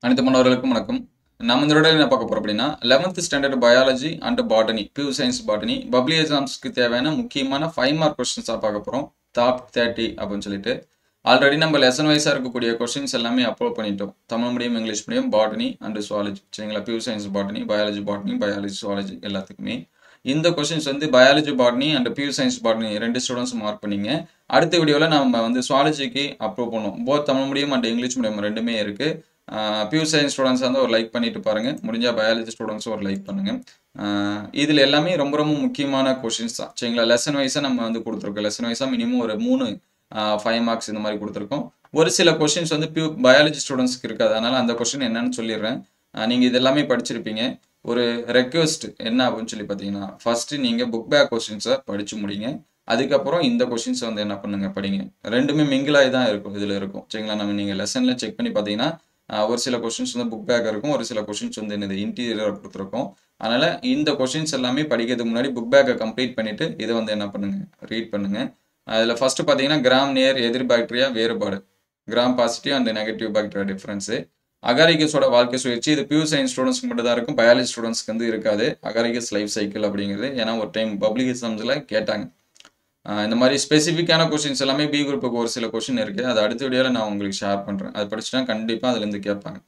அனைத்து மாணவர்களுக்கும் வணக்கம். நம்ம இந்த தடவை என்ன பார்க்க போறோம் அப்படின்னா 11th standard biology and botany pure science botany public எக்ஸாம்ஸ்க்கு தேவையான முக்கியமான 5 மார்க் கொஸ்டின்ஸாக பார்க்க போகிறோம். டாப் 30 அப்படின்னு சொல்லிட்டு ஆல்ரெடி நம்ம லெசன் வைஸாக இருக்கக்கூடிய கொஸ்டின்ஸ் எல்லாமே அப்லோட் பண்ணிட்டோம். Tamil medium, English medium, botany and zoology, சரிங்களா? Pure science botany, biology zoology எல்லாத்துக்குமே இந்த கொஸ்டின்ஸ் வந்து biology botany and pure science botany 2 students mark பண்ணிங்க. அடுத்த வீடியோவில் நம்ம வந்து சுவாலஜிக்கு அப்லோட் பண்ணுவோம். Both Tamil medium and English medium ரெண்டுமே இருக்குது. பியூர் சயின்ஸ் ஸ்டூடெண்ட்ஸ் வந்து ஒரு லைக் பண்ணிட்டு பாருங்க, முடிஞ்சால் பயாலஜி ஸ்டூடெண்ட்ஸும் ஒரு லைக் பண்ணுங்க. இதில் எல்லாமே ரொம்ப ரொம்ப முக்கியமான கொஷின்ஸ் தான், சரிங்களா? லெசன் வைஸாக நம்ம வந்து கொடுத்துருக்கோம். லெசன் வைஸாக மினிமம் ஒரு 5 மார்க்ஸ் இந்த மாதிரி கொடுத்துருக்கோம். ஒரு சில கொஷின்ஸ் வந்து பயாலஜி ஸ்டூடெண்ட்ஸ்க்கு இருக்காது, அதனால் அந்த கொஷின் என்னன்னு சொல்லிடுறேன். நீங்கள் இது எல்லாமே படிச்சிருப்பீங்க. ஒரு ரெக்வெஸ்ட் என்ன அப்படின்னு சொல்லி பார்த்தீங்கன்னா, ஃபர்ஸ்ட் நீங்கள் புக் பேக் கொஸ்டின்ஸை படித்து முடிங்க. அதுக்கப்புறம் இந்த கொஷின்ஸ் வந்து என்ன பண்ணுங்க, படிங்க. ரெண்டுமே மிங்கிளாகி தான் இருக்கும், இதில் இருக்கும், சரிங்களா? நம்ம நீங்கள் லெசனில் செக் பண்ணி பார்த்தீங்கன்னா ஒரு சில கொஸ்டின்ஸ் வந்து புக் பேக் இருக்கும், ஒரு சில கொஸ்டின்ஸ் வந்து என்னது இன்டீரியராக கொடுத்துருக்கோம். அதனால் இந்த கொஸ்டின்ஸ் எல்லாமே படிக்கிறதுக்கு முன்னாடி புக் பேக்கை கம்ப்ளீட் பண்ணிவிட்டு இதை வந்து என்ன பண்ணுங்க, ரீட் பண்ணுங்க. அதில் ஃபஸ்ட்டு பார்த்தீங்கன்னா கிராம் நேர் எதிர் பாக்டீரியா வேறுபாடு, gram positive and negative bacteria difference. அகாரிகஸோட வாழ்க்கை சுழற்சி இது பியூர் சயின்ஸ் ஸ்டூடெண்ட்ஸ்க்கு மட்டும் தான் இருக்கும், பயாலஜி ஸ்டூடெண்ட்ஸ்க்கு வந்து இருக்காது. அகாரிகஸ் லைஃப் சைக்கிள் அப்படிங்கிறது ஏன்னா ஒரு டைம் பப்ளிக் எக்ஸாம்ஸில் கேட்டாங்க. இந்த மாதிரி ஸ்பெசிஃபிக்கான கொஸ்டின்ஸ் எல்லாமே பி குரூப்புக்கு ஒரு சில கொஸ்டின் இருக்குது, அது அடுத்த வீடியோவில் நான் உங்களுக்கு ஷேர் பண்ணுறேன். அது படிச்சுட்டா கண்டிப்பாக அதுலேருந்து கேட்பாங்க.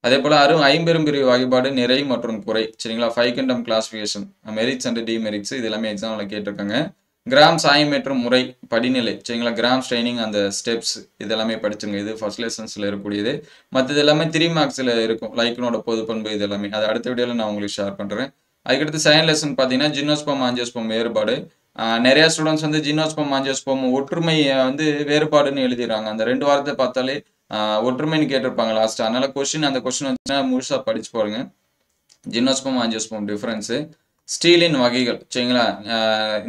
அதே போல் ஐம்பெரும் பிரிவு வகைப்பாடு நிறை மற்றும் குறை, சரிங்களா? 5 கண்டம் கிளாஸிஃபிகேஷன், மெரிட்ஸ் அண்ட் டிமெரிட்ஸ், இது எல்லாமே எக்ஸாமில் கேட்டிருக்காங்க. கிராம் சாயமேற்றும் முறை படிநிலை, சரிங்களா? கிராம் ஸ்ட்ரைனிங் அந்த ஸ்டெப்ஸ் இதெல்லாமே படிச்சுங்க. இது ஃபர்ஸ்ட் லெசன்ஸில் இருக்கக்கூடியது. மற்றது எல்லாமே 3 மார்க்ஸில் இருக்கும், லைக்கனோட பொது பண்பு இது எல்லாமே. அது அடுத்த வீடியோவில் நான் உங்களுக்கு ஷேர் பண்ணுறேன். அதுக்கடுத்து செகண்ட் லெசன் பார்த்தீங்கன்னா ஜிம்னோஸ்பம் ஆஞ்சியோஸ்பம் வேறுபாடு. நிறைய ஸ்டூடெண்ட்ஸ் வந்து ஜிம்னோஸ்பம் ஆஞ்சியோஸ்பம் ஒற்றுமையை வந்து வேறுபாடுன்னு எழுதிடுறாங்க. அந்த 2 வாரத்தை பார்த்தாலே ஒற்றுமைன்னு கேட்டிருப்பாங்க லாஸ்ட். அதனால அந்த கொஸ்டின் வந்துச்சுன்னா முழுசாக படிச்சு பாருங்க. ஜிம்னோஸ்பம் ஆஞ்சியோஸ்பம் டிஃபரன்ஸு, ஸ்டீலின் வகைகள், சரிங்களா?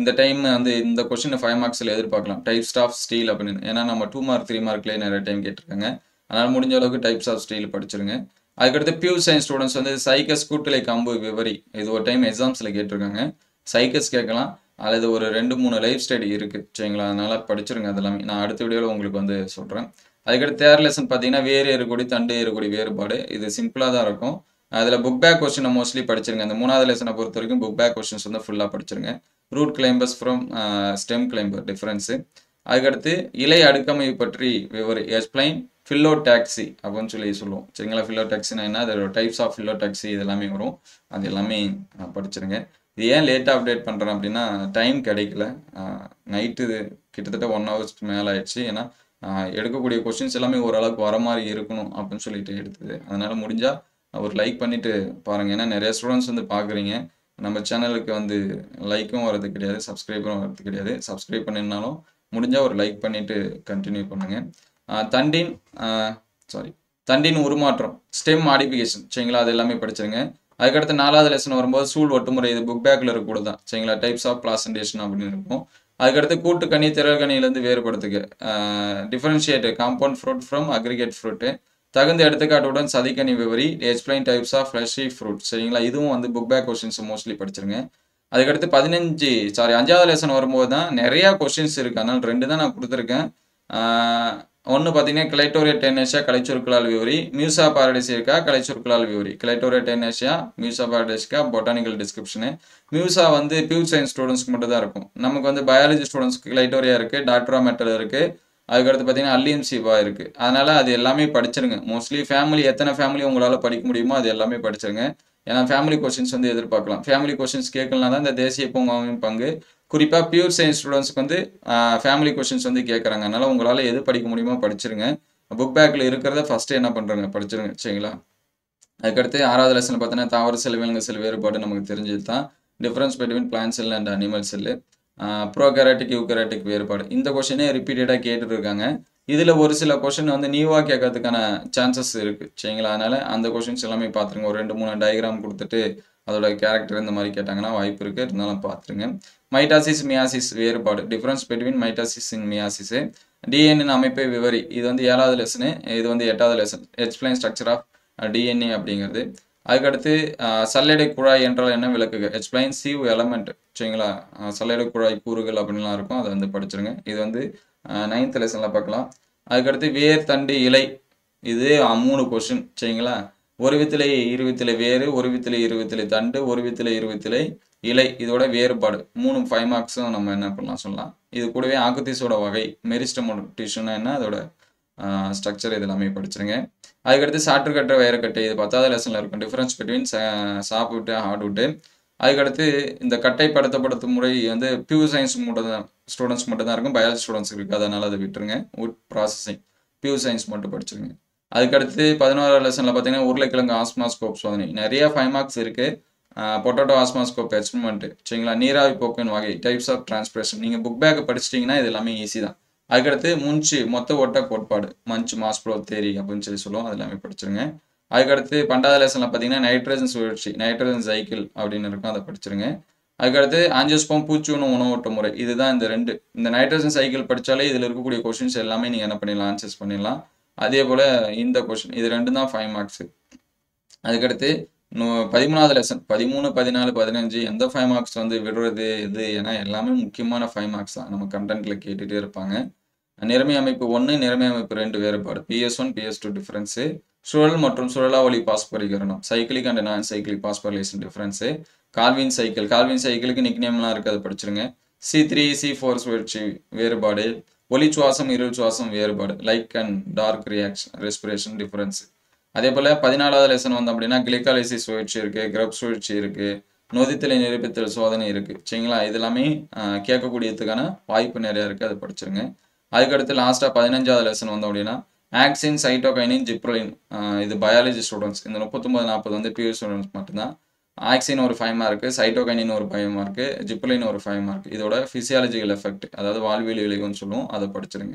இந்த டைம் வந்து இந்த கொஸ்டின் 5 மார்க்ஸில் எதிர்பார்க்கலாம், டைப்ஸ் ஆஃப் ஸ்டீல் அப்படின்னு. ஏன்னா நம்ம 2 மார்க் 3 மார்க்லேயே நிறைய டைம் கேட்டிருக்காங்க. அதனால் முடிஞ்ச அளவுக்கு டைப்ஸ் ஆஃப் ஸ்டீல் படிச்சிருங்க. அதுக்கடுத்து பியூர் சயின்ஸ் ஸ்டூடெண்ட்ஸ் வந்து சைக்கஸ் கூட்டலை கம்பு விவரி, இது ஒரு டைம் எக்ஸாம்ஸில் கேட்டிருக்காங்க. சைக்கஸ் கேட்கலாம், அல்லது ஒரு 2-3 லைஃப் ஸ்டடி இருக்குது, சரிங்களா? அதனால் படிச்சிருங்க. அதெல்லாமே நான் அடுத்த வீடியோவில் உங்களுக்கு வந்து சொல்கிறேன். அதுக்கடுத்து தேர்ட் லெசன் பார்த்தீங்கன்னா வேறு ஏறுகொடி தண்டு ஏறுகொடி வேறுபாடு, இது சிம்பிளாக தான் இருக்கும். அதில் புக் பேக் கொஸ்டினை மோஸ்ட்லி படிச்சிருங்க. அந்த 3வது லெசனை பொறுத்த வரைக்கும் புக் பேக் கொஸ்டின்ஸ் வந்து ஃபுல்லாக படிச்சிருங்க. Root climbers from stem climber difference. அதுக்கடுத்து இலை அடுக்கமை பற்றி விவரி, எக்ஸ்பிளைன் ஃபில்லோடாக்சி அப்படின்னு சொல்லி சொல்லுவோம், சரிங்களா? ஃபில்லோடாக்சினா என்ன, அதோட டைப்ஸ் ஆஃப் ஃபில்லோடாக்சி இது எல்லாமே வரும், அது எல்லாமே படிச்சிருங்க. இது ஏன் லேட்டாக அப்டேட் பண்ணுறேன் அப்படின்னா டைம் கிடைக்கல. நைட்டு கிட்டத்தட்ட 1 ஹவர்ஸ்க்கு மேலே ஆயிடுச்சு. ஏன்னா எடுக்கக்கூடிய கொஸ்டின்ஸ் எல்லாமே ஓரளவுக்கு வர மாதிரி இருக்கணும் அப்படின்னு சொல்லிட்டு எடுத்தது. அதனால் முடிஞ்சால் ஒரு லைக் பண்ணிவிட்டு பாருங்கள். ஏன்னா நிறைய ஸ்டூடெண்ட்ஸ் வந்து பார்க்குறீங்க, நம்ம சேனலுக்கு வந்து லைக்கும் வரது கிடையாது, சப்ஸ்கிரைபரும் வரது கிடையாது. சப்ஸ்கிரைப் பண்ணிருந்தாலும் முடிஞ்சால் ஒரு லைக் பண்ணிவிட்டு கண்டினியூ பண்ணுங்கள். தண்டின் உருமாற்றம், ஸ்டெம் மாடிஃபிகேஷன், சரிங்களா? அது எல்லாமே படிச்சிருங்க. அதுக்கடுத்து 4வது லெசன் வரும்போது சூழ் ஒட்டுமுறை, இது புக் பேக்கில் இருக்கக்கூடாது தான், சரிங்களா? டைப்ஸ் ஆஃப் பிளாசன்டேஷன் அப்படின்னு இருக்கும். அதுக்கடுத்து கூட்டுக்கனி திரள்கனியிலேருந்து வேறுபடுத்துக்கு, differentiate compound fruit from aggregate fruit, தகுந்த எடுத்துக்காட்டுடன் சதிக்கனி விவரி, explain types of fleshy fruit, சரிங்களா? இதுவும் வந்து புக் பேக் கொஸ்டின்ஸ் மோஸ்ட்லி படிச்சிருங்க. அதுக்கடுத்து 5வது லெசன் வரும்போது தான் நிறையா கொஸ்டின்ஸ் இருக்குது, அதனால் 2 தான் நான் கொடுத்துருக்கேன். ஒன்று பார்த்தீங்கன்னா கிளைட்டோரியா டென்னேஷியா கலைச்சொற்களால் விவரி, மியூசா பாரடைசியக்கா கலைச்சொற்களால் விவரி. Clitoria ternatea, musa paradisiaca botanical description. Musa வந்து பியூர் சயின்ஸ் ஸ்டூடெண்ட்ஸ்க்கு மட்டும் தான் இருக்கும். நமக்கு வந்து பயாலஜி ஸ்டூடெண்ட்ஸ்க்கு கிளைட்டோரியா இருக்குது, டாக்டரா மெட்டல் இருக்குது. அதுக்கடுத்து பார்த்தீங்கன்னா அல்லியம் சிவா இருக்குது. அதனால் அது எல்லாமே படிச்சிருங்க. மோஸ்ட்லி எத்தனை ஃபேமிலி உங்களால் படிக்க முடியுமோ அது எல்லாமே படிச்சிருங்க. ஏன்னா ஃபேமிலி கொஸ்டின்ஸ் வந்து எதிர்பார்க்கலாம். ஃபேமிலி கொஸ்டின்ஸ் கேட்கலனா தான் இந்த தேசிய பூங்காவின் பங்கு, குறிப்பாக பியூர் சயின்ஸ் ஸ்டூடெண்ட்ஸ்க்கு வந்து ஃபேமிலி கொஸ்டின்ஸ் வந்து கேட்குறாங்க. அதனால் உங்களால் எது படிக்க முடியுமோ படிச்சிருங்க. புக் பேக்கில் இருக்கிறத ஃபஸ்ட்டு என்ன பண்ணுறாங்க, படிச்சிருங்க, சரிங்களா? அதுக்கடுத்து 6வது லெசனில் பார்த்தீங்கன்னா தாவர செல் விலங்கு செல் வேறுபாடு நமக்கு தெரிஞ்சது தான். Difference between plant cell and animal cell, prokaryotic eukaryotic வேறுபாடு. இந்த கொஸ்டினே ரிப்பீட்டடாக கேட்டுட்டு இருக்காங்க. இதில் ஒரு சில கொஸ்டின் வந்து நியூவாக கேட்கறதுக்கான சான்சஸ் இருக்குது, சரிங்களா? அதனால் அந்த கொஸ்டின்ஸ் எல்லாமே பார்த்துருங்க. ஒரு 2-3 டயக்ராம் கொடுத்துட்டு அதோட கேரக்டர் இந்த மாதிரி கேட்டாங்கன்னா வாய்ப்பு இருக்குது, இருந்தாலும் பார்த்துருங்க. மைட்டாசிஸ் மியாசிஸ் வேறுபாடு, difference between mitosis in meiosis, DNA அமைப்பை விவரி, இது வந்து 7வது லெசனு, இது வந்து 8வது lesson, explain structure of DNA அப்படிங்கிறது. அதுக்கடுத்து சல்லடை குழாய் என்றால் என்ன விளக்குக, எக்ஸ்பிளைன் சீவ் எலமெண்ட், சரிங்களா? சல்லடை குழாய் கூறுகள் அப்படின்லாம் இருக்கும், அதை வந்து படிச்சிருங்க. இது வந்து 9th லெசனில் பார்க்கலாம். அதுக்கடுத்து வேர் தண்டு இலை, இது 3 கொஸ்டின் சரிங்களா? ஒரு வித்திலை இரு வித்திலை வேறு, ஒரு வித்திலை இரு வித்திலை தண்டு, ஒரு வித்திலை இரு வித்திலை இலை இதோட வேறுபாடு 3 5 மார்க்ஸும் நம்ம என்ன பண்ணலாம் சொல்லலாம். இது கூடவே ஆக்குத்திஸோட வகை மெரிஸ்டெம் டிஷ்யூனா என்ன அதோட ஸ்ட்ரக்சர் இது எல்லாமே படிச்சிருங்க. அதுக்கடுத்து சாற்றுக்கட்டை வயரக்கட்டை இது 10வது லெசனில் இருக்கும். Difference between sapwood heartwood. அதுக்கடுத்து இந்த கட்டைப்படுத்தப்படுத்தும் முறை வந்து பியூர் சயின்ஸ் ஸ்டூடெண்ட்ஸ் மட்டும் தான் இருக்கும், பயாலஜி ஸ்டூடெண்ட்ஸுக்கு இருக்குது. அதனால் அதை விட்டுருங்க. வுட் ப்ராசஸிங் பியூர் சயின்ஸ் மட்டும் படிச்சிருங்க. அதுக்கடுத்து 11வது லெசனில் பார்த்தீங்கன்னா உருளைக்கிழங்கு ஆஸ்மாஸ்கோப் சோதனை நிறைய 5 மார்க்ஸ் இருக்குது. பொட்டேட்டோ ஆஸ்மாஸ்கோப் எக்ஸ்பெரிமெண்ட் சரிங்களா? நீராவி போக்கின் வகை டைப்ஸ் ஆஃப் டிரான்ஸ்பிரேஷன் நீங்கள் புக் பேக்கை படிச்சிட்டிங்கன்னா இது எல்லாமே ஈஸி தான். அதுக்கடுத்து முன்ச்சு மொத்த ஓட்ட கோட்பாடு மஞ்ச் மாஸ்ப்ளோ தேரி அப்படின்னு சொல்லுவோம், அது எல்லாமே படிச்சிருங்க. அதுக்கடுத்து 12வது லெசனில் பார்த்தீங்கன்னா நைட்ரஜன் சுழற்சி நைட்ரஜன் சைக்கிள் அப்படின்னு இருக்கும், அதை படிச்சிருங்க. அதுக்கடுத்து ஆஞ்சியோஸ்போம் பூச்சியுணவு உணவோட்ட முறை இதுதான் இந்த நைட்ரஜன் சைக்கிள் படித்தாலே இதில் இருக்கக்கூடிய கொஷின்ஸ் எல்லாமே நீங்கள் என்ன பண்ணிடலாம் ஆன்சர்ஸ் பண்ணிடலாம். அதே போல் இந்த கொஷின் இது 2 தான் 5 மார்க்ஸு. அதுக்கடுத்து 13வது லெசன் 13 14 15 எந்த 5 மார்க்ஸ் வந்து விடுறது இது ஏன்னா எல்லாமே முக்கியமான 5 மார்க்ஸ் தான் நம்ம கண்டென்ட்டில் கேட்டுகிட்டே இருப்பாங்க. நிறமை அமைப்பு 1 நிறமை அமைப்பு 2 வேறுபாடு PS1 PS2 டிஃபரன்ஸு, சுழல் மற்றும் சுழலா ஒளி பாஸ்பரிகரணம் சைக்கிளிக் அண்ட் நான் சைக்கிளிக் பாஸ்பரிலேஷன் டிஃபரன்ஸு, கால்வின் சைக்கிளுக்கு நிக்நேம்லாம் இருக்குது, அதை படிச்சிருங்க. C3 C4 சுழற்சி வேறுபாடு, ஒளி சுவாசம் இருள் சுவாசம் வேறுபாடு light and dark reaction respiration difference. அதே போல் 14வது லெசன் வந்து அப்படின்னா கிளிகாலிசிஸ் சுழற்சி இருக்குது, கிரப் சுழற்சி இருக்குது, நொதித்தலை நிரூபித்தல் சோதனை இருக்குது சரிங்களா? இது எல்லாமே கேட்கக்கூடியதுக்கான வாய்ப்பு நிறையா இருக்குது, அதை படிச்சிருங்க. அதுக்கடுத்து லாஸ்ட்டாக 15வது லெசன் வந்தோம் அப்படின்னா ஆக்சின் சைட்டோகைனின் ஜிப்ரலின் இது பயாலஜி ஸ்டூடெண்ட்ஸ் இந்த 39 40 வந்து பியூர் ஸ்டூடெண்ட்ஸ் மட்டும்தான். ஆக்சின் ஒரு 5 மார்க்கு, சைட்டோகைனின் ஒரு 5 மார்க்கு, ஜிப்ரலின் ஒரு 5 மார்க். இதோட ஃபிசியாலஜிக்கல் எஃபெக்ட் அதாவது வாழ்வியல் விளைவுன்னு சொல்லுவோம், அதை படிச்சிருங்க.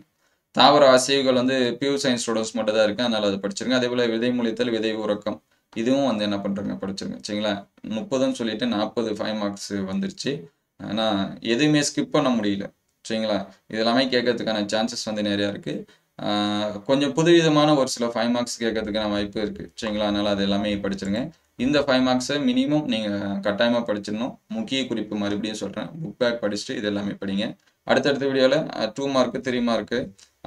தாவர அசைவுகள் வந்து பியூர் சயின்ஸ் ஸ்டூடெண்ட்ஸ் மட்டும் தான் இருக்குது, அதனால் அதை படிச்சிருங்க. அதே போல் விதை முளைத்தல் விதை உறக்கம் இதுவும் வந்து என்ன பண்ணுறங்க படிச்சிருங்க சரிங்களா? 30ன்னு சொல்லிட்டு 40 5 மார்க்ஸ் வந்துருச்சு. ஆனால் எதுவுமே ஸ்கிப் பண்ண முடியல சரிங்களா? இதெல்லாமே கேட்கறதுக்கான சான்சஸ் வந்து நிறையா இருக்குது. கொஞ்சம் புதுவிதமான ஒரு சில 5 மார்க்ஸ் கேட்கறதுக்கான வாய்ப்பு இருக்குது சரிங்களா? அதனால் அது எல்லாமே படிச்சிருங்க. இந்த 5 மார்க்ஸை மினிமம் நீங்கள் கட்டாயமாக படிச்சிடணும். முக்கிய குறிப்பு மறுபடியும் சொல்கிறேன், புக் பேக் படிச்சுட்டு இது எல்லாமே படிங்க. அடுத்தடுத்த வீடியோவில் 2 மார்க்கு 3 மார்க்கு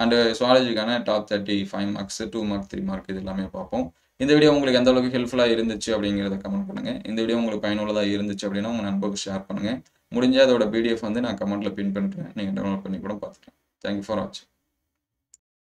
அண்டு சுவாலஜிக்கான டாப் 35 மார்க்ஸ் 2 மார்க் 3 மார்க் இது எல்லாமே பார்ப்போம். இந்த வீடியோ உங்களுக்கு எந்த அளவுக்கு ஹெல்ப்ஃபுல்லாக இருந்துச்சு அப்படிங்கிறத கமெண்ட் பண்ணுங்கள். இந்த வீடியோ உங்களுக்கு பயனுள்ளதாக இருந்துச்சு அப்படின்னா உங்கள் நண்பருக்கு ஷேர் பண்ணுங்கள். முடிஞ்ச அதோட PDF வந்து நான் கமெண்ட்டில் பின் பண்ணுறேன், நீங்கள் டவுன்லோட் பண்ணி கூட பார்த்துக்கலாம். தேங்க்யூ ஃபார் வாட்சிங்.